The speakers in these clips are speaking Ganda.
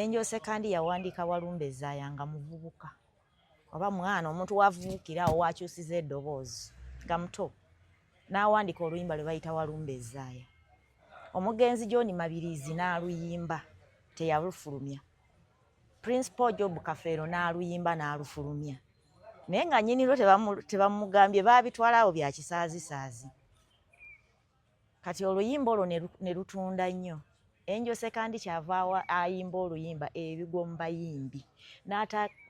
Enjose kandi yawandiika Walumbe Ezaaya nga muvubuka oba mwana omuntu wavukira owakyusiza eddoboozi nga muto n'awandiika oluyimba lwe bayita Walumbe Ezaaya. Omugenzi John Mabirizi n'aluyimba teyalufulumya. Principal Job Kafeero n'aluyimba n'alufulumya. Naye nga nnyiniro tebamugambye baabitwalawo bya kisaazisaazi. Kati oluyimba olwo ne lutunda nnyo. Enjose kandi kyavaawa ayimba oluyimba ebigwo mu bayimbi.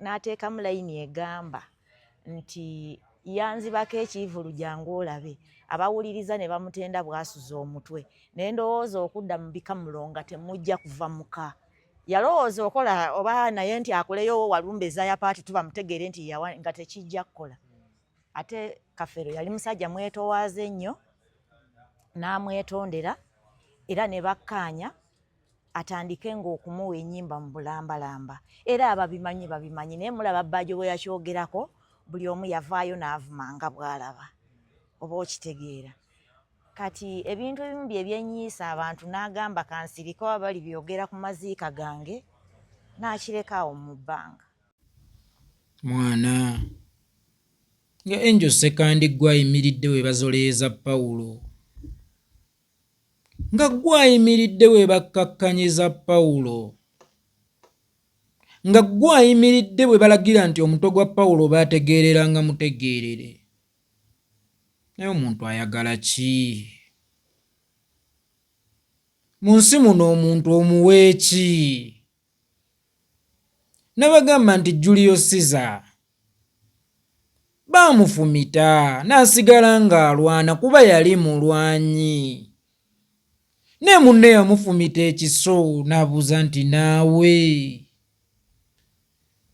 N'ateekamu layini egamba nti yanzibako ekivulu jangu olabe. Abawuliriza ne bamutenda bwasuza omutwe. Ne ndowooza okudda mu bikamulonga temujja kuva muka. Yalowooza okola oba naye nti akoleyo Walumbe Ezaaya paati tuba mutegeere nti nga tekijja kukola. Ate Kafeero yali musajja mwetoowaze ennyo n'amwetondera era ne bakkaanya atandike ng'okumuwa ennyimba mu bulambalamba. Era ababimanyi babimanyi naye mulaba Bbajo bwe yakyogerako buli omu yavaayo n'avumanga bw'alaba. Oba okitegeera. Kati ebintu ebimu ebyenyiisa abantu n'agamba kansiriko abali byogera ku maziika gange n'akirekawo mu bbanga. Mwana nga Enjose kandi gwayimiridde we bazoleeza Pawulo, nga gwayimiridde we bakkakkanyiza Pawulo, nga gwayimiridde we balagira nti omutwe gwa Pawulo baategeereranga mutegeerere. Naye omuntu ayagala ki? Mu nsi muno omuntu omuwe ki? Nabagamba nti Julius Caesar baamufumita n'asigala ng'alwana kuba yali mulwanyi. Ne munne yamufumita ekiso n'abuuza nti naawe?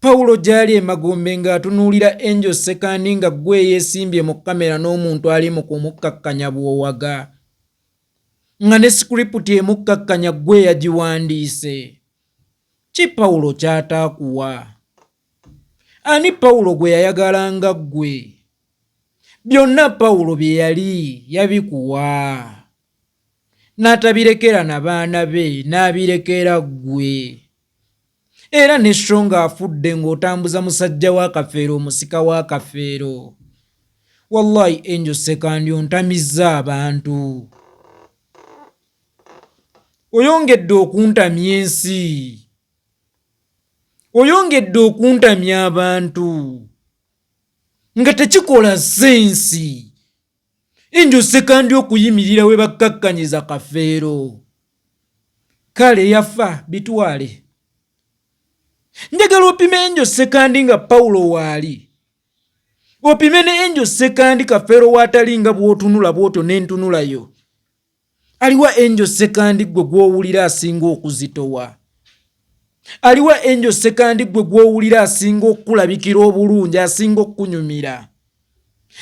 Pawulo gy'ali emagombe ng'atunuulira Enjose kandi nga gwe yeesimbye mu kamera n'omuntu ali mu kumukkakkanya bw'owaga. Nga ne sikuriputi emukkakkanya gwe yagiwandiise. Ki Pawulo ky'ataakuwa? Ani Pawulo gwe yayagalanga gwe? Byonna Pawulo bye yali yabikuwa. N'atabirekera na baana be n'abirekera gwe. Era ne so ng'afudde ng'otambuza musajja wa Kafeero omusika wa Kafeero. Wallahi Enjose kandi ontamizza abantu. Oyongedde okuntamya ensi. Oyongedde okuntamya abantu. Nga tekikola sensi. Enjose kandi okuyimirira we bakkakkanyiza Kafeero. Kale yafa bitwale. Njagala opime Enjose kandi nga Pawulo waali. Opime ne Enjose kandi Kafeero waatali nga bw'otunula bw'otyo n'entunulayo. Aliwa Enjose kandi gwe gw'owulira asinga okuzitowa. Aliwa Enjose kandi gwe gw'owulira asinga okulabikira obulungi asinga okunyumira.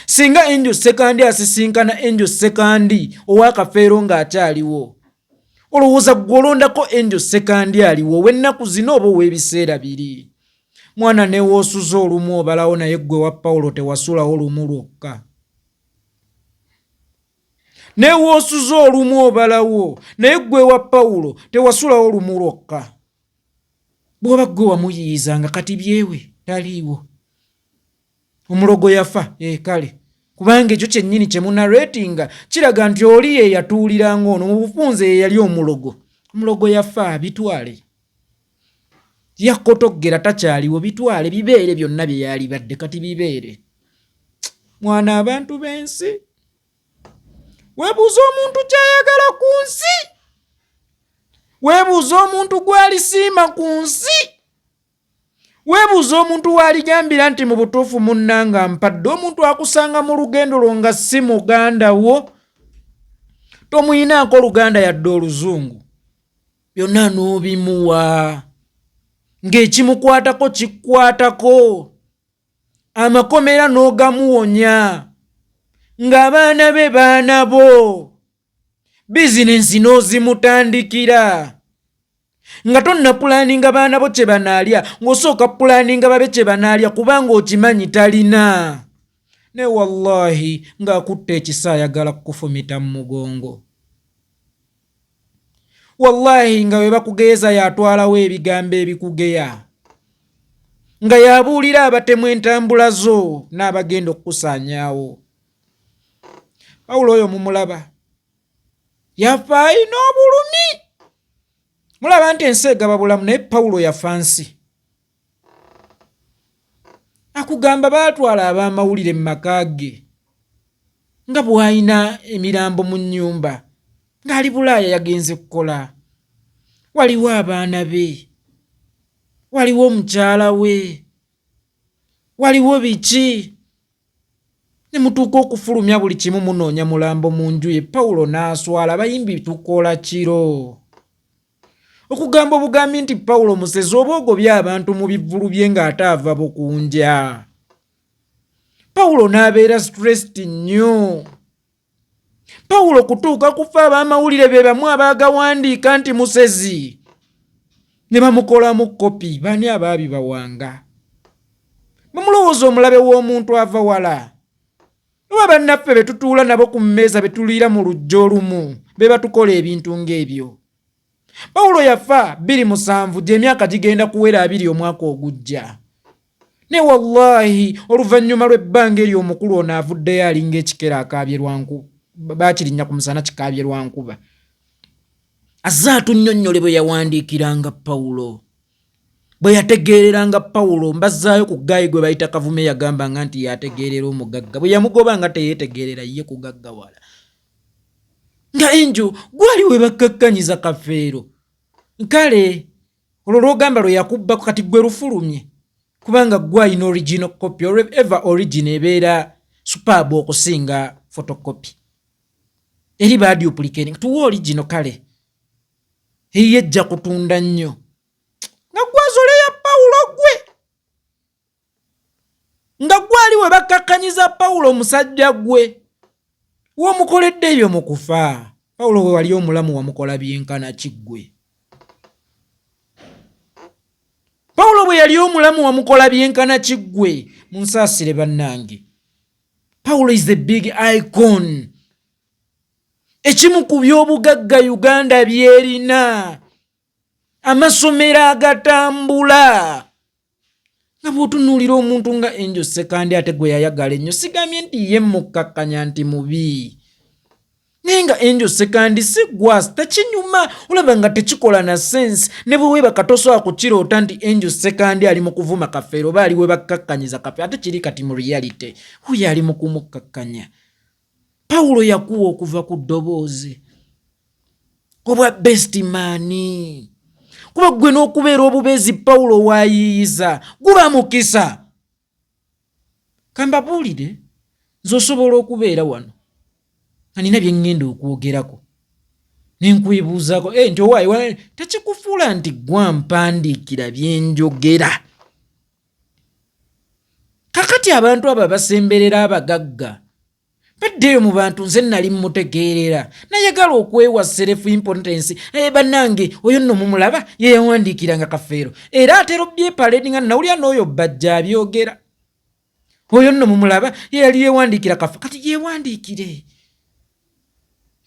Singa Enjose kandi asisinkana Enjose kandi owa Kafeero ng'akyaliwo. Olowooza gw'olondako Enjose kandi aliwo w'ennaku zino oba ow'ebiseera biri. Mwana ne woosuza olumu obalawo naye gwe wa Pawulo tewasulawo lumu lwokka. Ne woosuza olumu obalawo naye gwe wa Pawulo tewasulawo lumu lwokka. Bw'oba gwe wamuyiyizanga kati byewe taliiwo. Omulogo yafa kale. Kubanga ekyo kyennyini kye munarratinga kiraga nti oli ye yatuuliranga ono mu bufunze ye yali omulogo. Omulogo yafa bitwale. Yakotoggera takyaliwo bitwale bibeere byonna bye yali badde kati bibeere. Mwana abantu b'ensi. Weebuuza omuntu ky'ayagala ku nsi. Weebuuza omuntu gw'alisiima ku nsi. Weebuuza omuntu waaligambira nti mu butuufu munnanga mpadde omuntu akusanga mu lugendo lwo nga si muganda wo. Tomuyinaako Luganda yadde Oluzungu. Byonna n'obimuwa. Ng'ekimukwatako kikkwatako. Amakomera n'ogamuwonya. Ng'abaana be baana bo. Bizinensi n'ozimutandikira. Nga tonna pulaninga baana bo kye banaalya ng'osooka pulaninga babe kye banaalya kubanga okimanyi talina. Ne wallahi ng'akutte ekisa ayagala kukufumita mu mugongo. wallahi nga we bakugeeza yatwalawo ebigambo ebikugeya nga yabuulira abatemu entambula zo n'abagenda okukusaanyaawo. Pawulo oyo mumulaba yafa alina obulumi. Mulaba nti ensi egaba bulamu naye Pawulo yafa nsi. Akugamba baatwala ab'amawulire mu maka ge nga bw'alina emirambo mu nnyumba ng'ali Bulaaya yagenze kukola. Waliwo abaana be, waliwo mukyala we, waliwo biki, ne mutuuka okufulumya buli kimu munoonya mulambo mu nju ye. Pawulo n'aswala. Bayimbi tukola kiro okugamba obugambi nti Pawulo musezi oba ogobya abantu mu bivvulu bye ng'ate ava bukunja. Pawulo n'abeera stressed nnyo. Pawulo kutuuka kufa ab'amawulire be bamu abaagawandiika nti musezi ne bamukolamu kopi. Bani abaabibawanga? Bamulowooza omulabe w'omuntu ava wala. Oba bannaffe be tutuula nabo ku mmeeza be tuliira mu lujja olumu be batukola ebintu ng'ebyo. Pawulo yafa 27 gy'emyaka gigenda kuwera 2 omwaka ogujja. Ne wallahi oluvannyuma lw'ebbanga eryo omukulu ono avuddeyo alinga ekikere akaabye lwankuba. Bakirinnya ku musana kikaabye lwankuba. Azze atunnyonnyole bwe yawandiikiranga Pawulo. Bwe yategeereranga Pawulo mbazzaayo ku gaayi gwe bayita Kavume yagambanga nti yategeerera omugagga. Bwe yamugoba nga teyeetegeerera ye kugaggawala. Nga enju gwali we bakkakkanyiza Kafeero. Kale olwo lw'ogamba lwe yakubbako kati gwe lufulumye. Kubanga gwe alina original copy. Ever original ebeera superb okusinga photocopy. Eri ba duplicating. Tuwa original kale. Eyo ejja kutunda nnyo. Nga gwazole ya Pawulo gwe. Nga gwali we bakkakkanyiza Pawulo omusajja gwe. W'omukoledde ebyo mu kufa. Pawulo we wali omulamu wamukola byenkana kiggwe. Pawulo bwe yali omulamu wamukola byenkana kiggwe. Munsaasire bannange. Pawulo is the big icon. Ekimu ku by'obugagga Uganda byerina. Amasomero agatambula. Nga bw'otunuulira omuntu nga Angel Sekandi ate gwe yayagala ennyo. Sigambye nti ye mukkakkanya nti mubi. Naye nga Angel Sekandi si gwasi tekinyuma. Olaba nga tekikola na sense. Ne bwe weeba katosobola kukiroota nti Angel Sekandi ali mu kuvuma Kafeero oba ali we bakkakkanyiza Kafeero. Ate kiri kati mu reality. Huyo ali mu kumukkakkanya. Pawulo yakuwa okuva ku ddoboozi obwa best man. Kuba gwe n'okubeera obubeezi Pawulo waayiyiza guba mukisa. Kambabuulire nze osobola okubeera wano nga nina bye ŋŋenda okwogerako ne nkwebuuzako nti owaayi tekikufuula nti gwa mpandiikira bye njogera. Kakati abantu abo basemberera abagagga baddeyo mu bantu nze nali mutegeerera nayagala okwewa self importance. Bannange oyo nno mumulaba ye yawandiikiranga Kafeero era atero byepaledi nga nawulira n'oyo bajja abyogera. Oyo nno mumulaba ye yali yewandiikira Kafeero kati yewandiikire.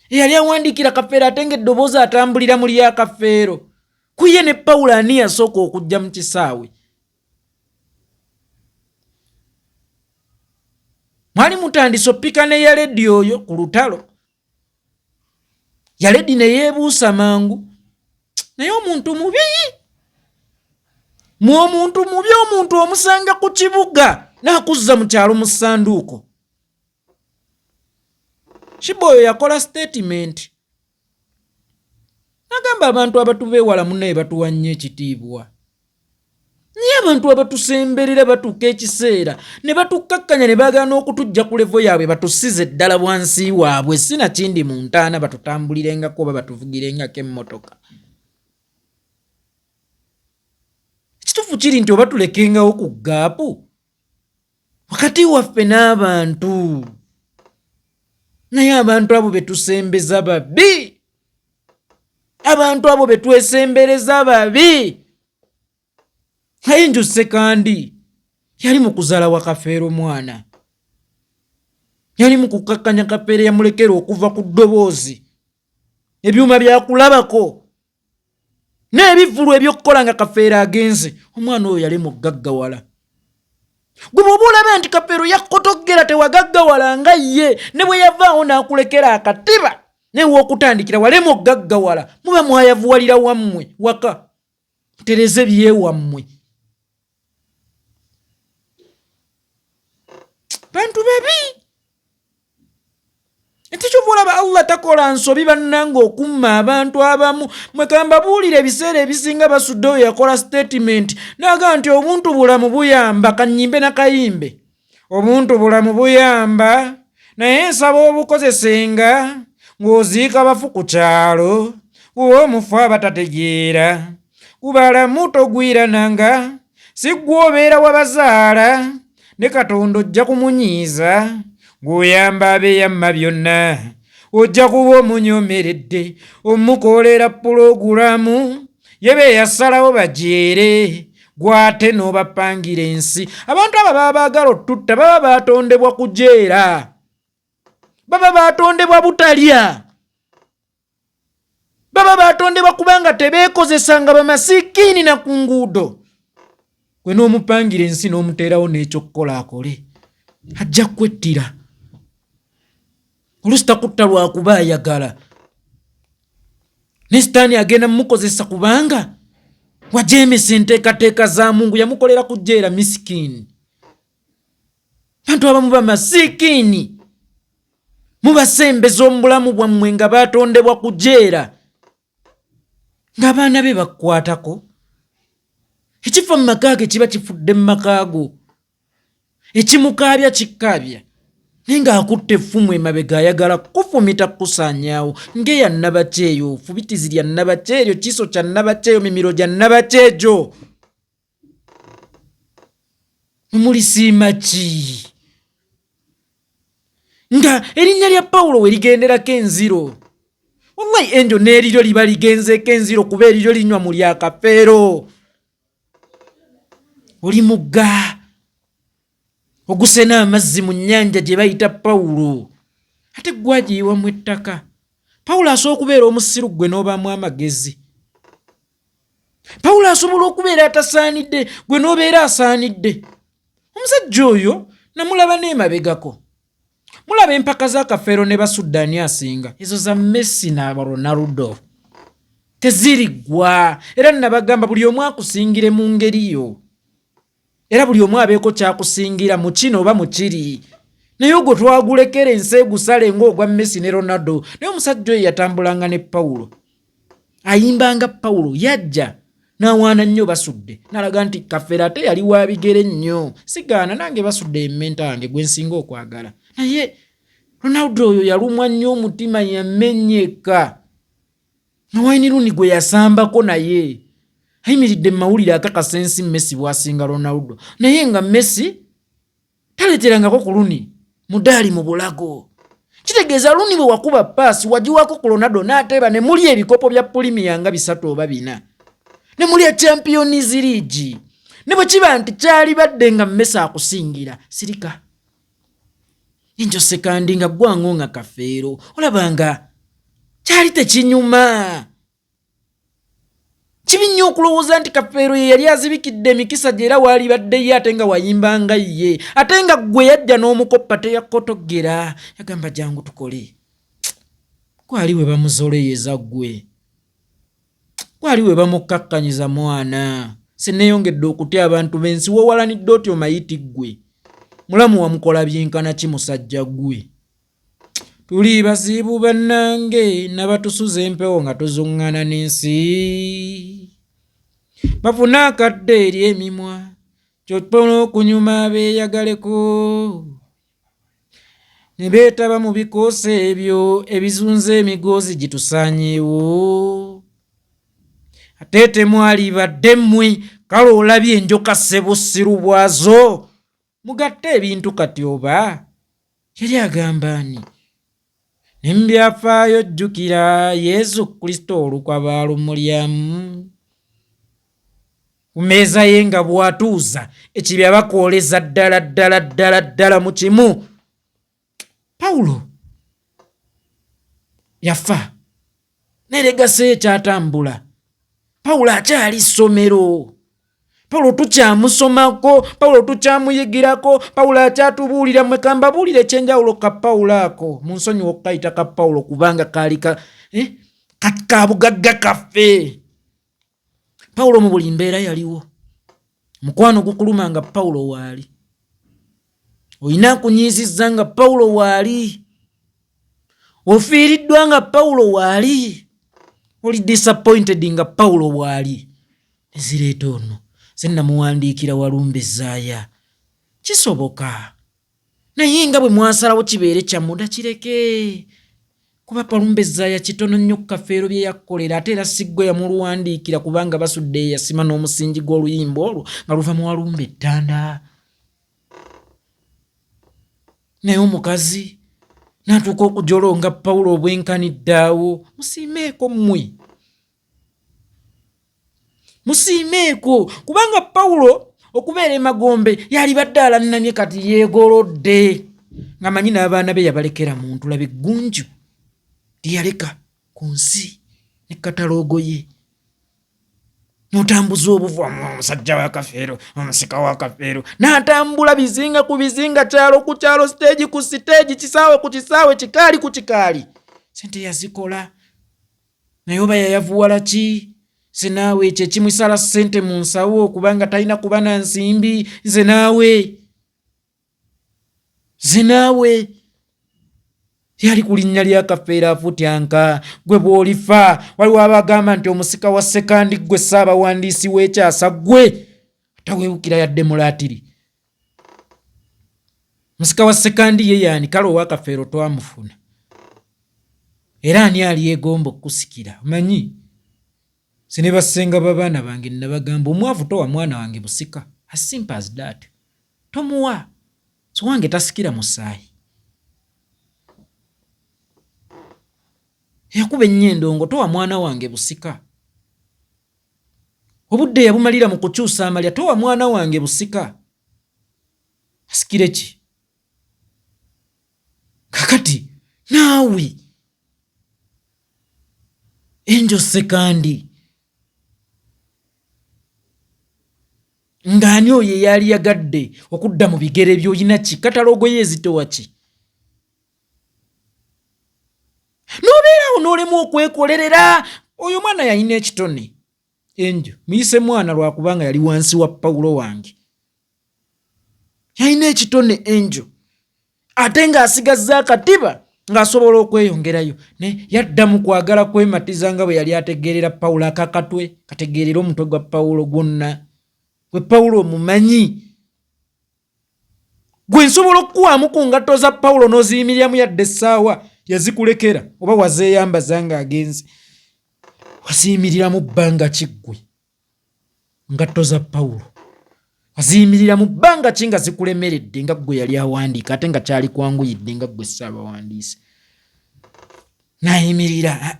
Yali awandiikira Kafeero ate ng'eddoboozi atambulira mu lya Kafeero. Kuye ne Pawulo ani yasooka okujja mu kisaawe? Mwali mutandise oppika ne Yaledi oyo ku lutalo. Yaledi ne yeebuusa mangu. Naye omuntu mubi. Omuntu mubi, omuntu omusanga ku kibuga n'akuzza mu kyalo mu ssanduuko. Shiboyo yakola statement. Nagamba abantu abatubeewala munnaye batuwa nnyo ekitiibwa. Naye abantu abatusemberera batuuka ekiseera ne batukkakkanya ne baagaana okutujja ku levo yaabwe batusize ddala bwansi waabwe sina kindi mu ntaana batutambulirengako oba batuvugirengako emmotoka. Ekituufu kiri nti oba tulekengawo ku gaapu wakati waffe n'abantu. Naye abantu abo betusembeza babi. Abantu abo betwesembereza babi. Angel Sekandi yali mu kuzaala wa Kafeero mwana. Yali mu kukkakkanya Kafeero yamulekera okuva ku ddoboozi. Ebyuma byakulabako n'ebivulu ebyokukola nga Kafeero agenze. Omwana oyo yali mugaggawala. Gwe bw'oba olaba nti Kafeero yakotoggera tewagaggawala nga ye, ne bwe yavaawo n'akulekera akatiba newe okutandikira walema okugaggawala, muba mwayavuwalira wammwe waka. Tereze byewammwe. Bantu babi. Ekikyova olaba Allah takola nsobi bannanga okumma abantu abamu. Mwekamba buulira ebiseera ebisinga basudde oyo yakola statement naga nti obuntu bulamu buyamba, kanyimbe na kayimbe. Obuntu bulamu buyamba naye nsaba obukozesenga ng'oziika bafu ku kyalo, kuba omufu abatategeera, kubalamu togwirananga, si ggwe obeera wabazaala, ne Katonda ojja kumunyiiza, ng'oyamba abeeyamma byonna, ojja kuba omunyomeredde, omukolera pulogulamu, yebe yasalawo bajeere, gwate n'obapangira ensi. Abantu abo baba baagala otutta baba baatondebwa kujeera. Baba baatondebwa butalya. Baba baatondebwa kubanga tebeekozesanga bamasikiini na ku nguudo. Gwe n'omupangira ensi n'omuteerawo n'ekyokukola akole, ajja kwettira. Oluusi takutta lwakuba ayagala. Ne Sitaani agenda mumukozesa kubanga wajeemesa enteekateeka za Mungu, yamukolera kujeera misikini. Bantu abamu bamasikiini. Mubasembeza omubulamu bwammwe nga baatondebwa kujeera, ng'abaana be bakwatako. Ekifa mu maka ge kiba kifudde mu maka go. Ekimukaabya kikaabya naye ng'akutte effumu emabega ayagala kufumita kusaanyaawo ng'eya nnabakyeyo, fubitizi lya nnabakyeyo, kiso kya nnabakyeyo, mimiro gya nnabakyejo. Mulisiima ki? Nga erinnya lya Pawulo we ligenderako enziro. Wallahi enjo n'eriryo liba ligenzeeko enziro kuba eriryo linywa mu lya Kafeero. Oli mugga ogusena amazzi mu nnyanja gye bayita Pawulo, ate gwagiyiwamu ettaka. Pawulo asobola okubeera omusiru, gwe n'obaamu amagezi. Pawulo asobola okubeera atasaanidde, gwe n'obeera asaanidde. Omusajja oyo namulaba n'emabegako. Mulaba empaka za Kafeero ne Basuddaani asinga, ezo za Messi na Ronaldo teziriggwa. Era nabagamba buli omu akusingire mu ngeri yo, era buli omu abeeko kyakusingira mu kino oba mu kiri. Naye ogwo twagulekera ensi egusale ng'ogwa Messi ne Ronaldo. Naye omusajja oyo yatambulanga ne Pawulo, ayimbanga Pawulo, yajja n'awaana nnyo Basudde, n'alaga nti Kafeero ate yali wa bigere nnyo, sigaana nange Basudde emmenta wange gwe nsinga okwagala. Naye Ronaldo oyo yalumwa nnyo omutima, yamenyeka. Wayini Rooney gwe yasambako naye ayimiridde mu mawulire akakasa ensi Messi bw'asinga Ronaldo. Naye nga Messi taleeterangako ku Rooney mudaali mu bulago. Kitegeeza Rooney bwe wakuba paasi wagiwako ku Ronaldo n'ateeba ne muli ebikopo bya Premier nga 3 oba 4, ne muli Champions League. Ne bwe kiba nti kyali badde nga Messi akusingira, sirika. Enjo sekandi nga gwango nga Kafeero, olabanga kyali tekinyuma. Kibi nnyo okulowooza nti Kafeero ye yali azibikidde emikisa gye era waali badde ye ate nga wayimbanga ye, ate nga gwe yajja n'omukoppa teyakotoggera, yagamba jangu tukole. Kwali we bamuzoleeyeza gwe, kwali we bamukakkanyiza mwana. Sinneeyongedde okutya abantu b'ensi, wowalanidde otyo mayiti gwe. Mulamu wamukola byenkana ki musajja gwe? Tuli basiibu bannange nabatusuza empewo nga tuzuŋŋana n'ensi. Bafuna akadde eri emimwa kyopona okunyuma beeyagaleko. Ne beetaba mu bikoosi ebyo ebizunze emigoozi gitusaanyeewo. Ate temwali badde mmwe, kale olabye enjoka ssebussiru bwazo. Mugatte ebintu kati oba yali agamba ani? Ne mu byafaayo jjukira Yesu Kristo olukwa baalumulyamu. Ku mmeeza ye nga bw'atuuza ekibya bakooleza ddala ddala ddala ddala mu kimu. Pawulo yafa, n'eregaseyo ekyatambula. Pawulo akyali ssomero. Pawulo tukyamusomako, Pawulo tukyamuyigirako, Pawulo akyatubuulira mmwe kambabuulire ekyenjawulo ka Pawulo ako. Munsonyiwa okukayita ka Pawulo kubanga kaali ka bugagga kaffe. Pawulo mu buli mbeera yaliwo. Mukwano gukuluma nga Pawulo waali. Olina kunyiizizza nga Pawulo waali. Ofiiriddwa nga Pawulo waali. Oli disappointed nga Pawulo waali. Ezireeta ono ze namuwandiikira Walumbezaaya. Kisoboka. Naye nga bwe mwasalawo kibeere kyammwe kireke. Kuba Walumbezaaya kitono nnyo kafeero bye yakkolera ate era siggwe yamuluwandiikira kubanga basudde yasima n'omusingi gw'oluyimba olwo nga luva mu Walumbe Ttanda. Naye omukazi n'atuuka okujolonga Pawulo obwenkaniddaawo. Musiimeeko mmwe. Musiimeeko kubanga Pawulo okubeera emagombe yali badde alannamye kati yeegolodde. Nga manyi n'abaana be yabalekera mu ntula beggunju. Yaleka ku nsi ne kataloogo ye. N'otambuza obuvu omusajja wa Kafeero, omusika wa Kafeero. N'atambula bizinga ku bizinga, kyalo ku kyalo, siteegi ku siteegi, kisaawe ku kisaawe, kikaali ku kikaali. Sente yazikola. Naye oba yayavuwala ki? Nze naawe ekyo ekimwisala ssente mu nsawo kubanga talina kuba na nsimbi. Nze naawe. Yali ku linnya lya Kafeero afutyanka. Gwe bw'olifa waliwo abagamba nti omusika wa Sekandi gwe Ssaabawandiisi w'ekyasa gwe taweewukira yadde mulaatiri. Musika wa Sekandi ye yaani? Kale owa Kafeero twamufuna. Era ani ali yeegomba okukusikira? Omanyi se ne bassenga babaana bange nabagamba omwavu towa mwana wange busika. As simple as that. Tomuwa. So wange tasikira musaayi. Yakuba ennyendongo towa mwana wange busika. Obudde yabumalira mu kukyusa amalya towa mwana wange busika. Asikire ki? Kakati naawe Angel Sekandi ng'ani oyo yali yagadde okudda mu bigere by'oyina ki? Kataloogo ye ezitowa ki? N'obeerawo n'olemu okwekolerera. Oyo mwana yalina ekitone. Angel muyise mwana lwakubanga yali wansi wa Pawulo wange. Yalina ekitone Angel. Ate ng'asigazza akatiba ng'asobola okweyongerayo. Ne yaddamu kwagala kwematiza nga bwe yali ategeerera Pawulo akakatwe. Kategeerera omutwe gwa Pawulo gwonna. Gwe Pawulo mumanyi. Gwe nsobola okukuwaamu ku ngatto za Pawulo n'oziyimiriramu yadde essaawa yazikulekera oba wazeeyambaza ng'agenze. Waziyimirira mu bbanga ki ggwe? Ngatto za Pawulo waziyimirira mu bbanga ki nga zikulemeredde nga ggwe yali awandiika ate nga kyali kwanguyidde nga ggwe Ssaabawandiisi? N'ayimirira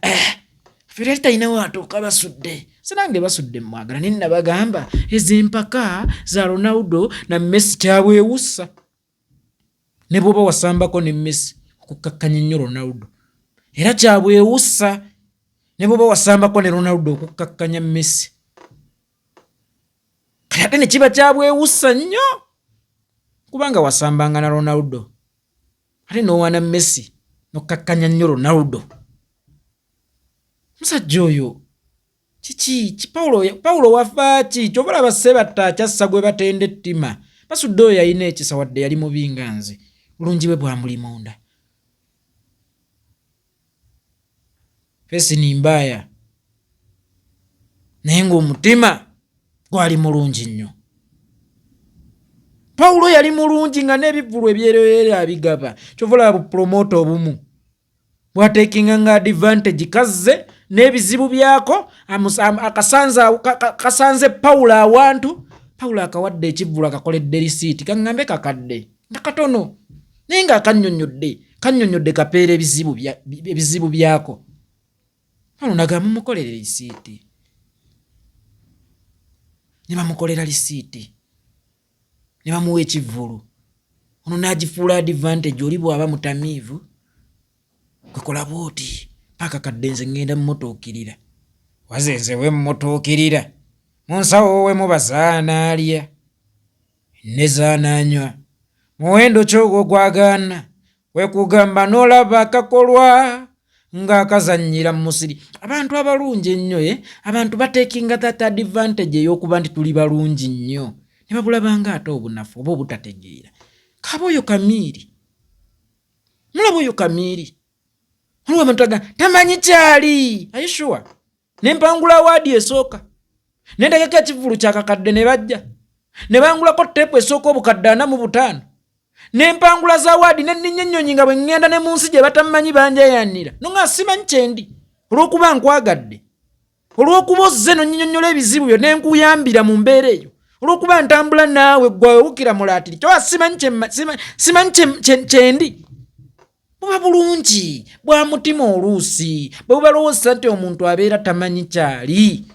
ffe yali talinawo atuuka basudde. Sinange basudde mwagala naye nabagamba ez'empaka za Ronaldo na Messi kyabwewussa. Ne bw'oba wasambako ne Messi okukakkanya nnyo Ronaldo. Era kyabwewussa ne bw'oba wasambako ne Ronaldo okukakkanya Messi. Kale ate ne kiba kyabwewussa nnyo kubanga wasambanga na Ronaldo ate n'owaana Messi n'okkakkanya nnyo Ronaldo. Musajja oyo kiki? Pawulo wafa ki? Kyobola bassebatta akyassa gwe batenda ettima. Basudde oyo yalina ekisa wadde yali mubi nga nze. Bulungi bwe bwamuli munda. Fesi ni mbaaya. Naye ng'omutima gwali mulungi nnyo. Pawulo yali mulungi nga n'ebivulu ebyereere abigaba. Kyovola bupromota obumu bwatekinga nga advantage kazze n'ebizibu byako kasanze Pawulo awantu. Pawulo akawadde ekivulu akakoledde lisiiti kaŋŋambe kakadde nga katono naye nga kannyonnyodde kapeera ebizibu byako. Pawulo naga mumukolere lisiiti. Ne bamukolera lisiiti ne bamuwa ekivulu. Ono n'agifuula advantage oli bw'aba mutamiivu kwekola bw'oti paka kadde nze ngenda mmutuukirira wazenze we mmutuukirira mu nsawo we mubazaana alya ne zaananywa muwendo kyogwo gwagaana we kugamba n'olaba akakolwa ng'akazannyira mu musiri. Abantu abalungi ennyo abantu batekinga that advantage ey'okuba nti tuli balungi nnyo ne babulabanga ate obunafu oba obutategeera. Kaba oyo kamiiri, mulaba oyo kamiiri, waliwo abantu aga tamanyi kyali. Are you sure? Ne mpangula awaadi esooka ne ntegeka ekivulu kyakakadde ne bajja ne bangulako teepu esooka obukadde 45 ne mpangula za awaadi ne nninnya ennyonyi nga bwe ŋŋenda ne mu nsi gye batamanyi banjayanira no nga simanyi kyendi olw'okuba nkwagadde, olw'okuba ozze nonnyonnyola ebizibu byo ne nkuyambira mu mbeera eyo, olw'okuba ntambula naawe gwe wukira mulaatiri kyowa simanyi kyendi. Buba bulungi bwa mutima oluusi bwe bubalowooza nti omuntu abeera tamanyi kyali.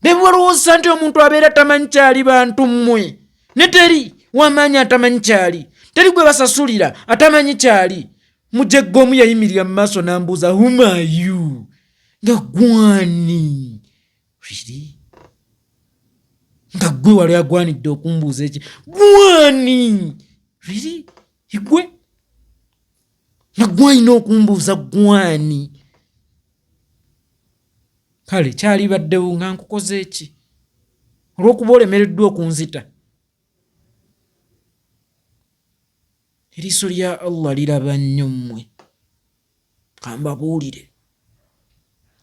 Ne bubalowooza nti omuntu abeera tamanyi kyali bantu mmwe ne teri wamaanyi atamanyi kyali, teri gwe basasulira atamanyi kyali. Mujjegga omu yayimirira mu maaso n'ambuuza whom are you? Nga gwani? Really? Nga gwe wali agwanidde okumbuuza eki? Gwani? Really? Igwe? Nga gwalina okumbuuza gwani? Kale kyali baddewo nga nkukoze eki olw'okuba olemereddwa okunzita. Eriiso lya Allah liraba nnyo mmwe, kambabuulire.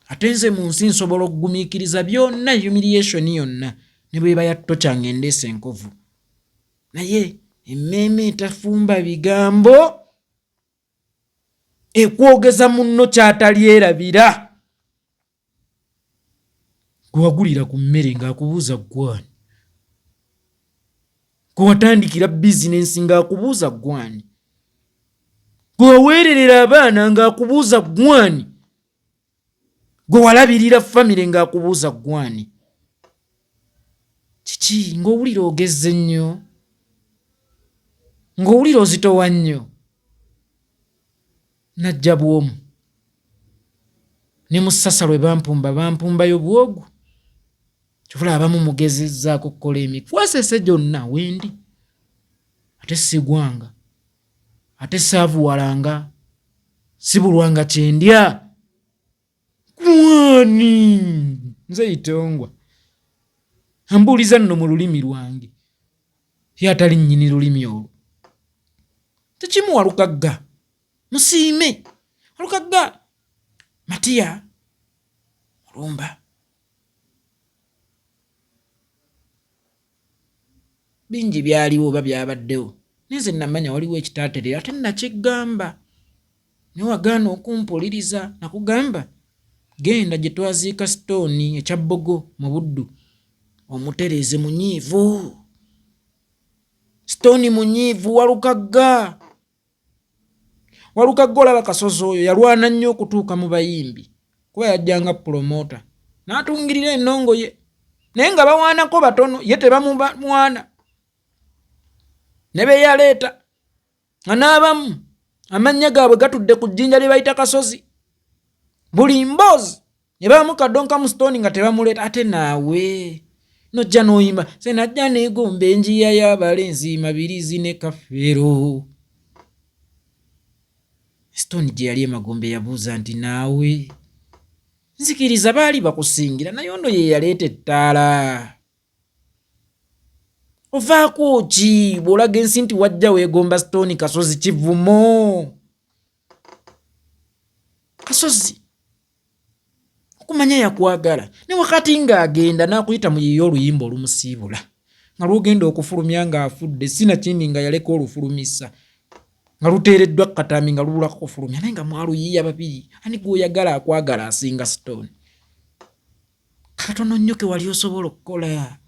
Ate nze mu nsi nsobola okugumiikiriza byonna, humiliation yonna ne bweba yatto kyange endeesa enkovu, naye emmeeme etafumba bigambo ekwogeza munno kyatalyerabira. Gwe wagulira ku mmere ng'akubuuza gwani? Gwe watandikira bizinensi ng'akubuuza gwani? Gwe waweererera abaana ng'akubuuza gwani? Gwe walabirira famire ng'akubuuza gwani? Kiki ng'owulira ogezze nnyo, ng'owulira ozitowa nnyo? Najja bw'omu ne mu ssasa lwe bampumbayo bwogu. Kyovula abamu mugezezzaako okukola emikwasese gyonna wendi, ate sigwanga, ate saavuwalanga, sibulwanga kyendya. Gwani? Nze Itongwa. Ambuuliza nno mu lulimi lwange ye atali nnyini lulimi olwo. Tekimu Walukagga, musiime Walukagga, Matiya, Mulumba. Bingi byaliwo oba byabaddewo, nze namanya waliwo ekitaaterera ate nakigamba. Ne wagaana okumpuliriza, nakugamba genda gye twaziika Stone ekya Bbogo mu Buddu, omutereeze munyiivu. Stone munyiivu Walukagga. Walukagga olaba Kasozi oyo yalwana nnyo okutuuka mu bayimbi, kuba yajjanga promota n'atungirira ennongo ye, naye nga bawaanako batono ye tebamumwana. Ne be yaleeta nga n'abamu amannya gaabwe gatudde ku jjinja lye bayita Kasozi, buli mboozi ne bamukadonka mu Stone nga tebamuleeta. Ate naawe nojja n'oyimba se najja neegomba enjiya y'abalenzi Mabirizi ne Kafeero. Stone gye yali emagombe yabuuza nti naawe nzikiriza baali bakusingira naye ono ye yaleeta ettaala. Ovaako ki bw'olaga ensi nti wajja weegomba Stone Kasozi kivumo? Kasozi okumanya yakwagala ne wakati ng'agenda n'akuyita mu yiyo oluyimba olumusiibula nga lwogenda okufulumya ng'afudde, sinakindi nga yaleka olufulumisa nga luteereddwa Katami nga lubulako kufulumya, naye nga mwaluyiya babiri. Ani gw'oyagala akwagala asinga Stone? Katono nnyo ke wali osobola okukola.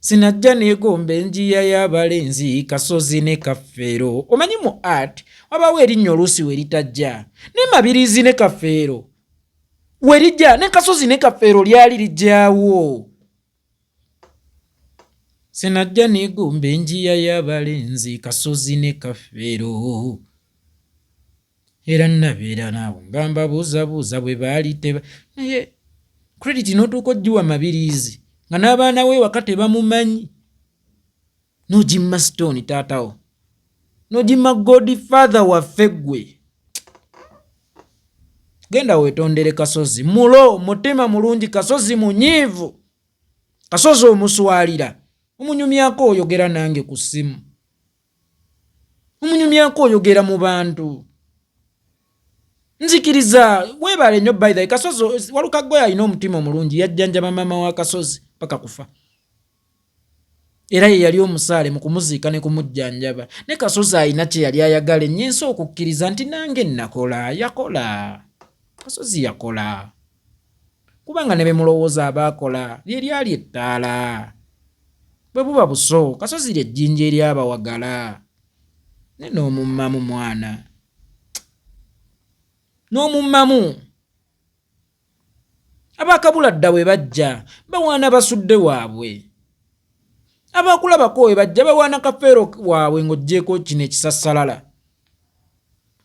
Sinajja neegomba enjiya y'abalenzi Kasozi ne Kafeero. Omanyi mu art wabaawo erinnya oluusi we litajja, ne Mabirizi ne Kafeero we lijja, ne Kasozi ne Kafeero lyali lijjaawo. Sinajja neegomba enjiya y'abalenzi Kasozi ne Kafeero. era nabeera naawe ngamba buuzabuuza bwe baali naye credit n'otuuka ogiwa mabiriizi nga n'abaana we waka tebamumanyi n'ogimma Stone taatawo n'ogimma Godfather waffe ggwe. Genda weetondere Kasozi mulo mutima mulungi, Kasozi munyiivu, Kasozi omuswalira, omunyumyako oyogera nange ku ssimu, omunyumyako oyogera mu bantu. Nzikiriza weebale nnyo by the way. Kasozi Walukagoya alina omutima omulungi, yajjanjaba maama wa Kasozi paka kufa, era ye yali omusaale mu kumuziika ne kumujjanjaba. Ne Kasozi alina kye yali ayagala ennyensi okukkiriza nti nange nakola, yakola. Kasozi yakola kubanga ne bemulowooza abaakola lye lyali ettaala, bwe buba buso. Kasozi ly'ejjinja eryabawagala. Ne n'omummamu mwana, n'omummamu. Abaakabuladda bwe bajja bawaana basudde waabwe, abaakulabako we bajja bawaana kafeero waabwe ng'oggyeko kino ekisassalala.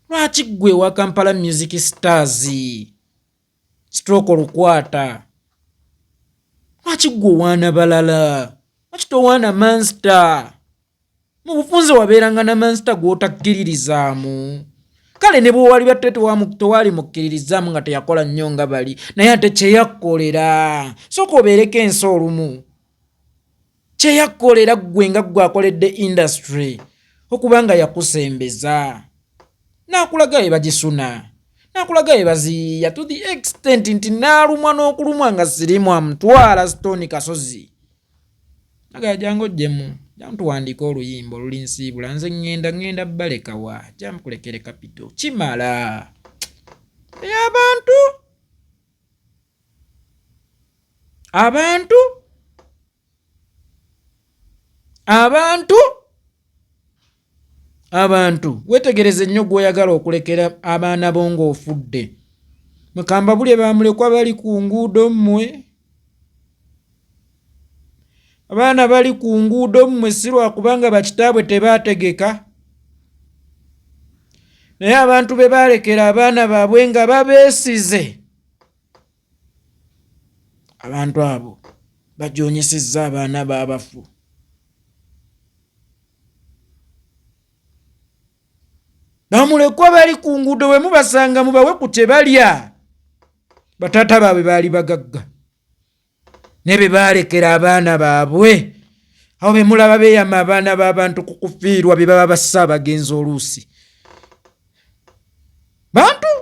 Lwaki ggwe wa Kampala Music Stars stroke Olukwata, lwaki ggwe owaana balala? Lwaki towaana Monster? Mu bufunze wabeeranga na Monster gw'otakkiririzaamu. Kale ne bwe wali batte tewali mukkiririzaamu nga teyakola nnyo nga bali, naye ate kye yakkolera. Sooka obeereko ensi olumu. Kye yakkolera ggwe nga ggwe akoledde industry okubanga yakusembeza. N'akulaga ye bagisuna, n'akulaga ye baziya to the extent nti n'alumwa n'okulumwa nga sirimu amutwala Stone Kasozi. Naga jangu ojjemu, jantuwandiika oluyimba olulinsiibula, nze ngenda baleka wa, jamukulekere kapito. Kimala. Abantu wetegereze nnyo gw'oyagala okulekera abaana bo ng'ofudde. Mukamba buli bamulekwa bali ku nguudo mmwe. Abaana bali ku nguudo mmwe si lwakubanga bakitaabwe tebaategeka, naye abantu be baalekera abaana baabwe nga babeesize. Abantu abo bajoonyesezza abaana b'abafu. Bamulekwa bali ku nguudo we mubasanga mubawe ku kye balya. Bataata baabwe baali bagagga ne be baalekera abaana baabwe. Awo be mulaba beeyama abaana b'abantu ku kufiirwa be baba bassa abagenzi oluusi. Bantu